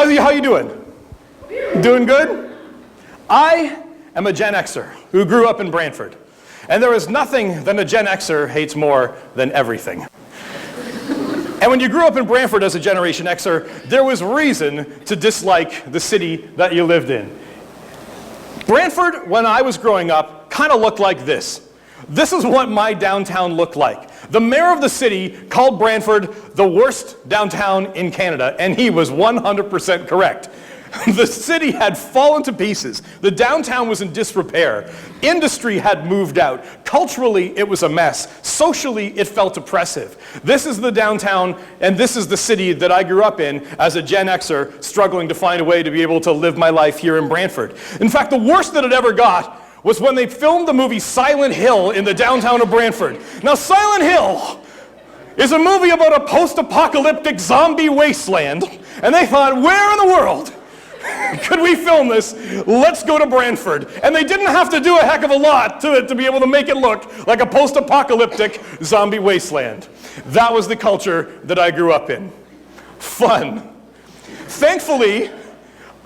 How you doing? Doing good? I am a Gen Xer who grew up in Brantford. And there is nothing that a Gen Xer hates more than everything. And when you grew up in Brantford as a Generation Xer, there was reason to dislike the city that you lived in. Brantford, when I was growing up, kind of looked like this. This is what my downtown looked like. The mayor of the city called Brantford the worst downtown in Canada, and he was 100% correct. The city had fallen to pieces. The downtown was in disrepair. Industry had moved out. Culturally, it was a mess. Socially, it felt oppressive. This is the downtown, and this is the city that I grew up in as a Gen Xer, struggling to find a way to be able to live my life here in Brantford. In fact, the worst that it ever got was when they filmed the movie Silent Hill in the downtown of Brantford. Now, Silent Hill is a movie about a post-apocalyptic zombie wasteland, and they thought, where in the world could we film this? Let's go to Brantford. And they didn't have to do a heck of a lot to it to be able to make it look like a post-apocalyptic zombie wasteland. That was the culture that I grew up in. Fun. Thankfully,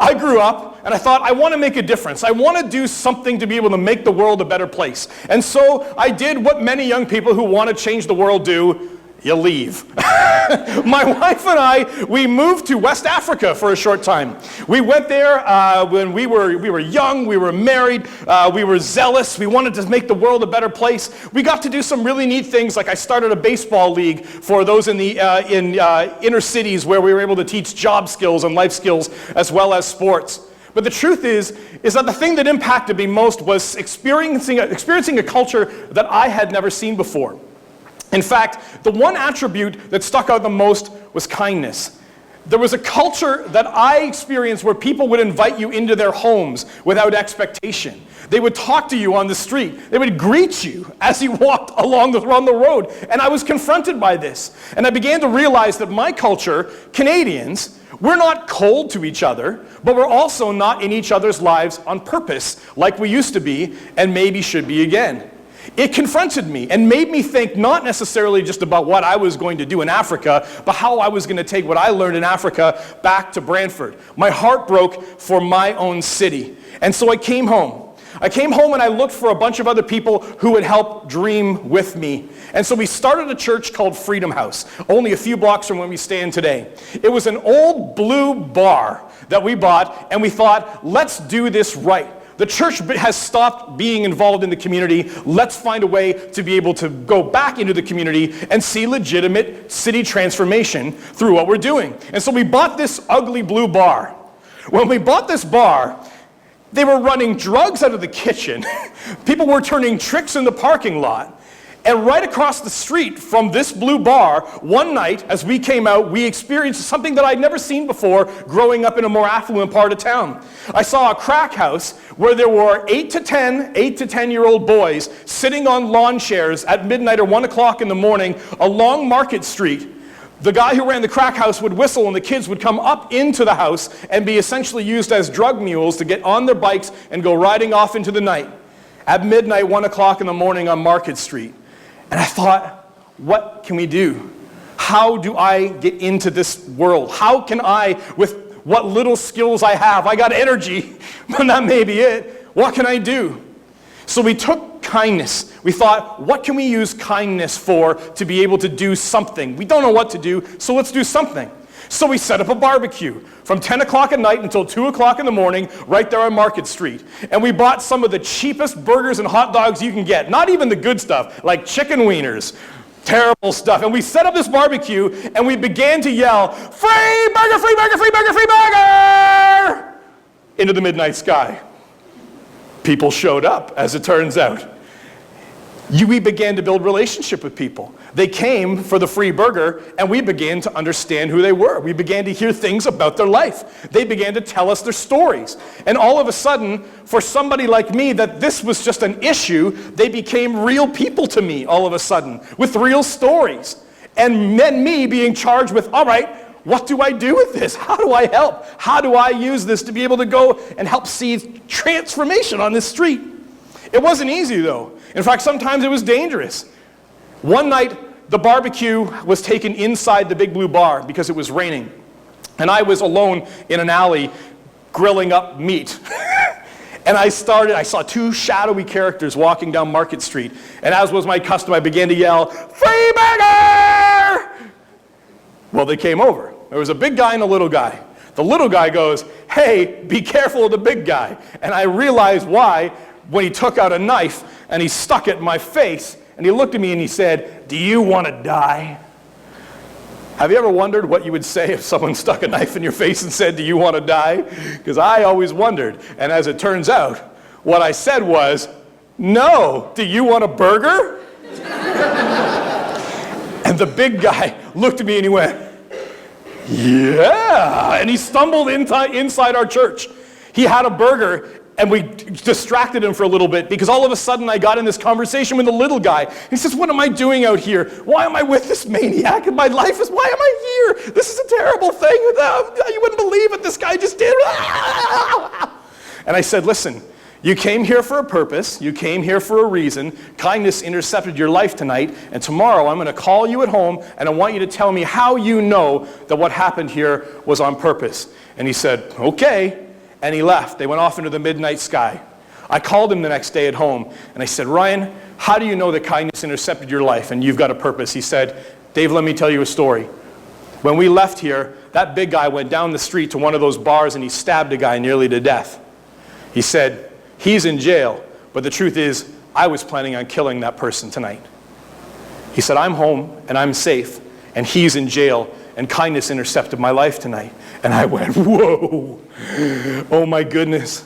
I grew up and I thought, I want to make a difference. I want to do something to be able to make the world a better place. And so I did what many young people who want to change the world do. You leave. My wife and I, we moved to West Africa for a short time. We went there when we were young, we were married, we were zealous, we wanted to make the world a better place. We got to do some really neat things, like I started a baseball league for those in the inner cities where we were able to teach job skills and life skills as well as sports. But the truth is that the thing that impacted me most was experiencing a culture that I had never seen before. In fact, the one attribute that stuck out the most was kindness. There was a culture that I experienced where people would invite you into their homes without expectation. They would talk to you on the street. They would greet you as you walked along the road. And I was confronted by this. And I began to realize that my culture, Canadians, we're not cold to each other, but we're also not in each other's lives on purpose like we used to be and maybe should be again. It confronted me and made me think not necessarily just about what I was going to do in Africa, but how I was going to take what I learned in Africa back to Brantford. My heart broke for my own city. And so I came home. I came home and I looked for a bunch of other people who would help dream with me. And so we started a church called Freedom House, only a few blocks from where we stand today. It was an old blue bar that we bought, and we thought, let's do this right. The church has stopped being involved in the community. Let's find a way to be able to go back into the community and see legitimate city transformation through what we're doing. And so we bought this ugly blue bar. When we bought this bar, they were running drugs out of the kitchen. People were turning tricks in the parking lot. And right across the street from this blue bar, one night as we came out, we experienced something that I'd never seen before growing up in a more affluent part of town. I saw a crack house where there were 8 to 10-year-old boys sitting on lawn chairs at midnight or 1 o'clock in the morning along Market Street. The guy who ran the crack house would whistle and the kids would come up into the house and be essentially used as drug mules to get on their bikes and go riding off into the night at midnight, 1 o'clock in the morning on Market Street. And I thought, what can we do? How do I get into this world? How can I, with what little skills I have, I got energy, but that may be it. What can I do? So we took kindness. We thought, what can we use kindness for to be able to do something? We don't know what to do, so let's do something. So we set up a barbecue from 10 o'clock at night until 2 o'clock in the morning right there on Market Street. And we bought some of the cheapest burgers and hot dogs you can get. Not even the good stuff, like chicken wieners. Terrible stuff. And we set up this barbecue and we began to yell, free burger, free burger, free burger, free burger! Into the midnight sky. People showed up, as it turns out. We began to build relationship with people. They came for the free burger, and we began to understand who they were. We began to hear things about their life. They began to tell us their stories. And all of a sudden, for somebody like me, that this was just an issue, they became real people to me all of a sudden, with real stories. And then me being charged with, all right, what do I do with this? How do I help? How do I use this to be able to go and help see transformation on this street? It wasn't easy, though. In fact, sometimes it was dangerous. One night, the barbecue was taken inside the big blue bar because it was raining. And I was alone in an alley grilling up meat. And I saw two shadowy characters walking down Market Street. And as was my custom, I began to yell, "Free burger!" Well, they came over. There was a big guy and a little guy. The little guy goes, "Hey, be careful of the big guy." And I realized why when he took out a knife and he stuck it in my face. And he looked at me and he said, "Do you want to die?" Have you ever wondered what you would say if someone stuck a knife in your face and said, "Do you want to die?" Because I always wondered. And as it turns out, what I said was, "No, do you want a burger?" And the big guy looked at me and he went, "Yeah." And he stumbled inside our church. He had a burger, and we distracted him for a little bit because all of a sudden I got in this conversation with the little guy. He says, "What am I doing out here? Why am I with this maniac? And my life is, why am I here? This is a terrible thing. You wouldn't believe what this guy just did." And I said, "Listen, you came here for a purpose. You came here for a reason. Kindness intercepted your life tonight. And tomorrow I'm going to call you at home and I want you to tell me how you know that what happened here was on purpose." And he said, "Okay." And he left. They went off into the midnight sky. I called him the next day at home and I said, "Ryan, how do you know that kindness intercepted your life and you've got a purpose?" He said, "Dave, let me tell you a story. When we left here, that big guy went down the street to one of those bars and he stabbed a guy nearly to death." He said, "He's in jail, but the truth is, I was planning on killing that person tonight." He said, "I'm home and I'm safe and he's in jail and kindness intercepted my life tonight." And I went, whoa, oh my goodness.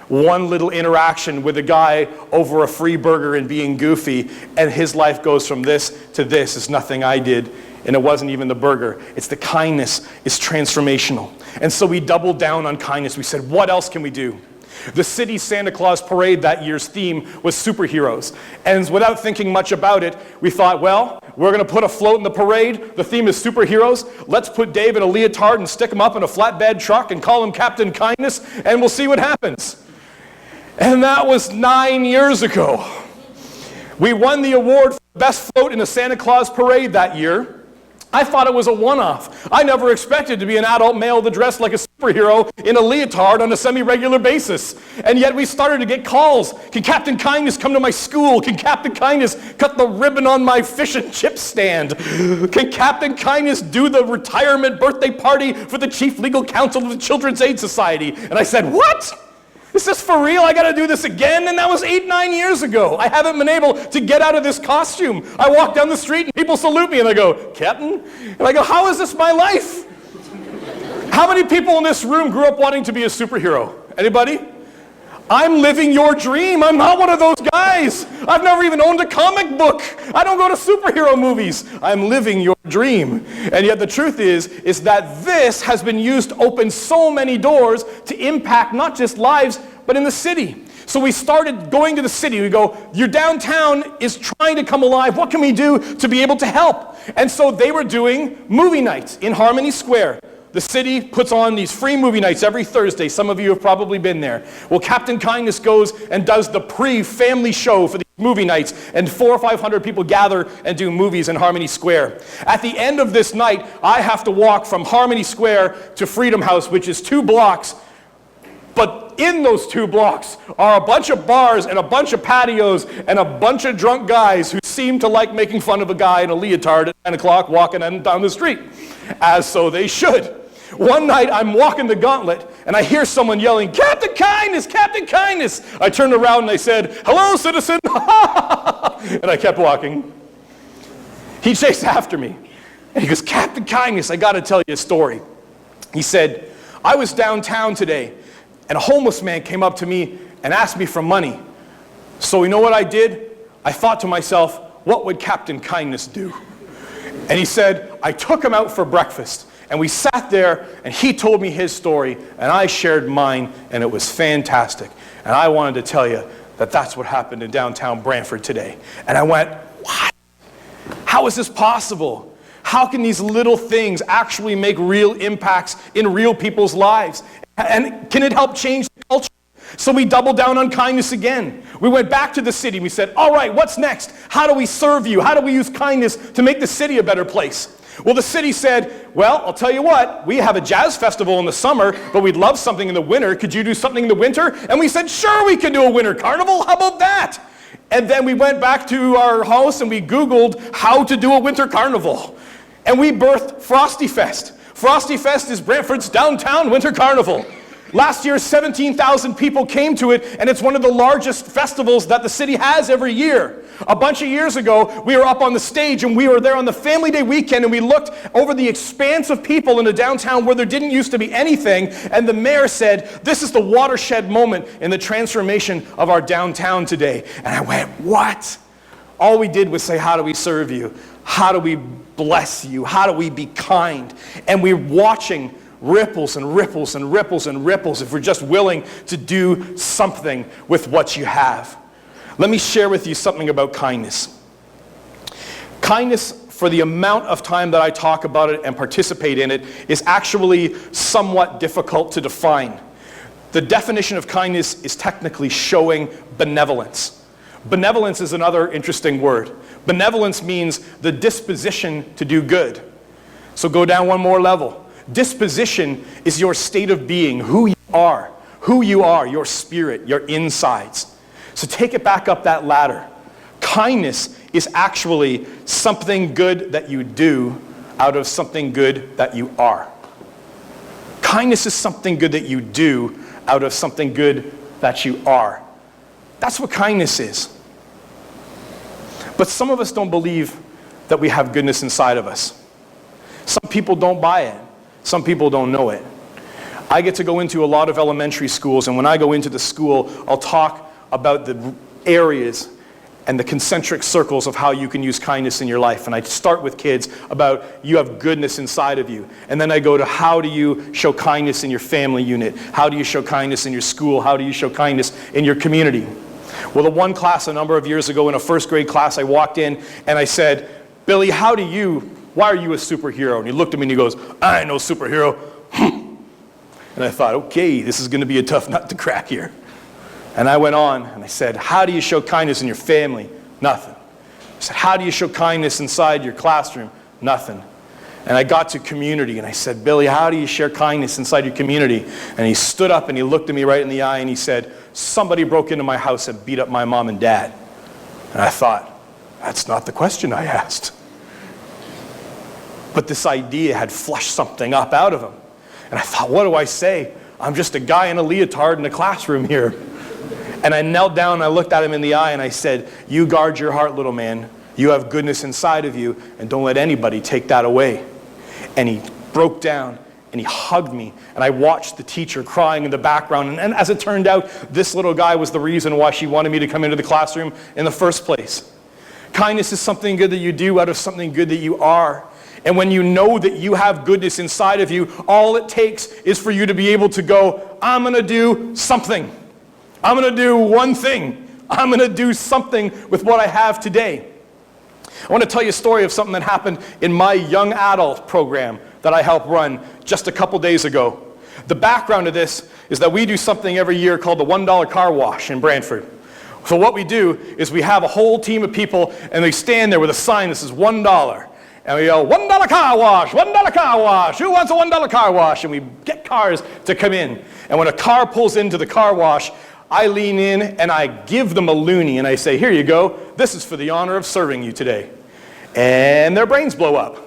One little interaction with a guy over a free burger and being goofy, and his life goes from this to this. It's nothing I did, and it wasn't even the burger. It's the kindness is transformational. And so we doubled down on kindness. We said, what else can we do? The city Santa Claus parade that year's theme was superheroes. And without thinking much about it, we thought, well, we're going to put a float in the parade. The theme is superheroes. Let's put Dave in a leotard and stick him up in a flatbed truck and call him Captain Kindness, and we'll see what happens. And that was 9 years ago. We won the award for best float in a Santa Claus parade that year. I thought it was a one-off. I never expected to be an adult male that dressed like a superhero in a leotard on a semi-regular basis. And yet we started to get calls. Can Captain Kindness come to my school? Can Captain Kindness cut the ribbon on my fish and chip stand? Can Captain Kindness do the retirement birthday party for the chief legal counsel of the Children's Aid Society? And I said, what? Is this for real? I got to do this again? And that was 8-9 years ago. I haven't been able to get out of this costume. I walk down the street and people salute me and I go, Captain? And I go, how is this my life? How many people in this room grew up wanting to be a superhero? Anybody? I'm living your dream. I'm not one of those guys. I've never even owned a comic book. I don't go to superhero movies. I'm living your dream. And yet the truth is that this has been used to open so many doors to impact not just lives, but in the city. So we started going to the city. We go, your downtown is trying to come alive. What can we do to be able to help? And so they were doing movie nights in Harmony Square. The city puts on these free movie nights every Thursday. Some of you have probably been there. Well, Captain Kindness goes and does the pre-family show for these movie nights, and 400 or 500 people gather and do movies in Harmony Square. At the end of this night, I have to walk from Harmony Square to Freedom House, which is 2 blocks. But in those 2 blocks are a bunch of bars and a bunch of patios and a bunch of drunk guys who seem to like making fun of a guy in a leotard at 10 o'clock walking down the street, as so they should. One night I'm walking the gauntlet and I hear someone yelling, Captain Kindness, Captain Kindness. I turned around and I said, hello, citizen. And I kept walking. He chased after me and he goes, Captain Kindness, I got to tell you a story. He said, I was downtown today and a homeless man came up to me and asked me for money. So you know what I did? I thought to myself, what would Captain Kindness do? And he said, I took him out for breakfast. And we sat there, and he told me his story, and I shared mine, and it was fantastic. And I wanted to tell you that that's what happened in downtown Brantford today. And I went, what? How is this possible? How can these little things actually make real impacts in real people's lives? And can it help change the culture? So we doubled down on kindness again. We went back to the city. We said, all right, what's next? How do we serve you? How do we use kindness to make the city a better place? Well, the city said, well, I'll tell you what, we have a jazz festival in the summer, but we'd love something in the winter. Could you do something in the winter? And we said, sure, we can do a winter carnival. How about that? And then we went back to our house and we Googled how to do a winter carnival. And we birthed Frosty Fest. Frosty Fest is Brantford's downtown winter carnival. Last year, 17,000 people came to it, and it's one of the largest festivals that the city has every year. A bunch of years ago, we were up on the stage, and we were there on the Family Day weekend, and we looked over the expanse of people in the downtown where there didn't used to be anything, and the mayor said, this is the watershed moment in the transformation of our downtown today. And I went, what? All we did was say, how do we serve you? How do we bless you? How do we be kind? And we're watching ripples and ripples and ripples and ripples if we're just willing to do something with what you have. Let me share with you something about kindness. Kindness, for the amount of time that I talk about it and participate in it, is actually somewhat difficult to define. The definition of kindness is technically showing benevolence. Benevolence is another interesting word. Benevolence means the disposition to do good. So go down one more level. Disposition is your state of being, who you are, your spirit, your insides. So take it back up that ladder. Kindness is actually something good that you do out of something good that you are. Kindness is something good that you do out of something good that you are. That's what kindness is. But some of us don't believe that we have goodness inside of us. Some people don't buy it. Some people don't know it. I get to go into a lot of elementary schools, and when I go into the school, I'll talk about the areas and the concentric circles of how you can use kindness in your life. And I start with kids about you have goodness inside of you. And then I go to how do you show kindness in your family unit? How do you show kindness in your school? How do you show kindness in your community? Well, the one class a number of years ago in a first grade class, I walked in and I said, Billy, why are you a superhero? And he looked at me and he goes, I ain't no superhero. And I thought, okay, this is going to be a tough nut to crack here. And I went on and I said, how do you show kindness in your family? Nothing. I said, how do you show kindness inside your classroom? Nothing. And I got to community and I said, Billy, how do you share kindness inside your community? And he stood up and he looked at me right in the eye and he said, somebody broke into my house and beat up my mom and dad. And I thought, that's not the question I asked. But this idea had flushed something up out of him. And I thought, what do I say? I'm just a guy in a leotard in a classroom here. And I knelt down and I looked at him in the eye and I said, you guard your heart, little man. You have goodness inside of you, and don't let anybody take that away. And he broke down and he hugged me. And I watched the teacher crying in the background. And as it turned out, this little guy was the reason why she wanted me to come into the classroom in the first place. Kindness is something good that you do out of something good that you are. And when you know that you have goodness inside of you, all it takes is for you to be able to go, I'm going to do something. I'm going to do one thing. I'm going to do something with what I have today. I want to tell you a story of something that happened in my young adult program that I helped run just a couple days ago. The background of this is that we do something every year called the $1 car wash in Brantford. So what we do is we have a whole team of people and they stand there with a sign that says $1. And we yell, $1 car wash, $1 car wash, who wants a $1 car wash? And we get cars to come in. And when a car pulls into the car wash, I lean in and I give them a loonie and I say, here you go, this is for the honor of serving you today. And their brains blow up.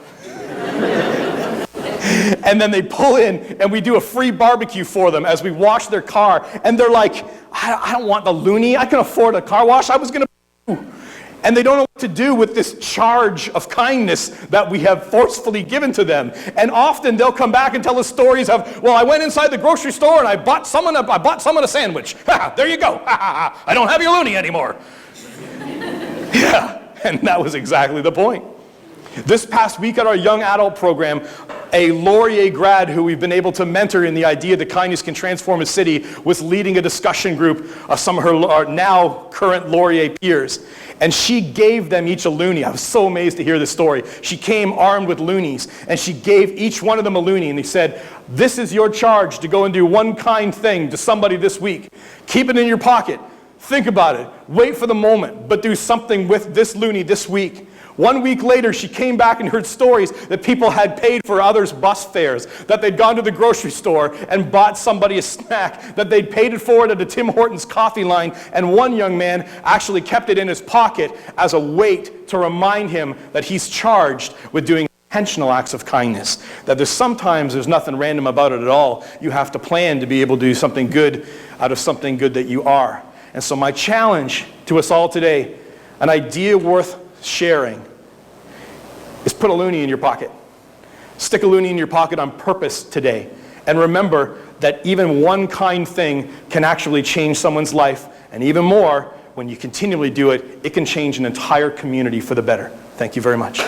And then they pull in and we do a free barbecue for them as we wash their car. And they're like, I don't want the loonie, I can afford a car wash, I was going to. And they don't know what to do with this charge of kindness that we have forcefully given to them. And often they'll come back and tell us stories of, well, I went inside the grocery store and I bought someone a sandwich. There you go. I don't have your loonie anymore. Yeah, and that was exactly the point. This past week at our young adult program, a Laurier grad who we've been able to mentor in the idea that kindness can transform a city, was leading a discussion group of some of her now current Laurier peers. And she gave them each a loonie. I was so amazed to hear this story. She came armed with loonies, and she gave each one of them a loonie, and he said, this is your charge to go and do one kind thing to somebody this week. Keep it in your pocket. Think about it. Wait for the moment, but do something with this loonie this week. 1 week later, she came back and heard stories that people had paid for others' bus fares, that they'd gone to the grocery store and bought somebody a snack, that they'd paid it forward at a Tim Hortons coffee line, and one young man actually kept it in his pocket as a weight to remind him that he's charged with doing intentional acts of kindness. That there's nothing random about it at all. You have to plan to be able to do something good out of something good that you are. And so my challenge to us all today, an idea worth sharing, is put a loonie in your pocket. Stick a loonie in your pocket on purpose today. And remember that even one kind thing can actually change someone's life. And even more, when you continually do it, it can change an entire community for the better. Thank you very much.